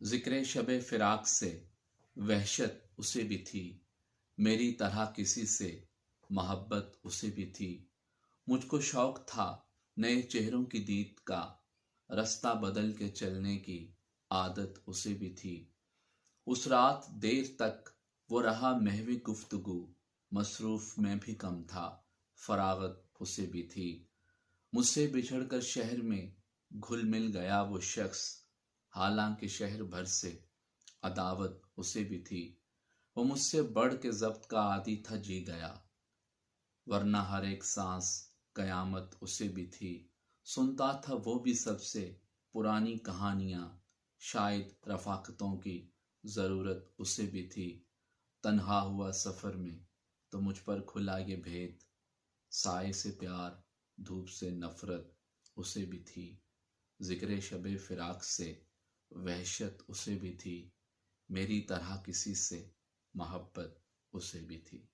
ذکر شب فراق سے وحشت اسے بھی تھی، میری طرح کسی سے محبت اسے بھی تھی۔ مجھ کو شوق تھا نئے چہروں کی دید کا، رستہ بدل کے چلنے کی عادت اسے بھی تھی۔ اس رات دیر تک وہ رہا محو گفتگو، مصروف میں بھی کم تھا، فراغت اسے بھی تھی۔ مجھ سے بچھڑ کر شہر میں گھل مل گیا وہ شخص، حالانکہ شہر بھر سے عداوت اسے بھی تھی۔ وہ مجھ سے بڑھ کے ضبط کا عادی تھا، جی گیا، ورنہ ہر ایک سانس قیامت اسے بھی تھی۔ سنتا تھا وہ بھی سب سے پرانی کہانیاں، شاید رفاقتوں کی ضرورت اسے بھی تھی۔ تنہا ہوا سفر میں تو مجھ پر کھلا یہ بھید، سائے سے پیار دھوپ سے نفرت اسے بھی تھی۔ ذکر شب فراق سے وحشت اسے بھی تھی، میری طرح کسی سے محبت اسے بھی تھی۔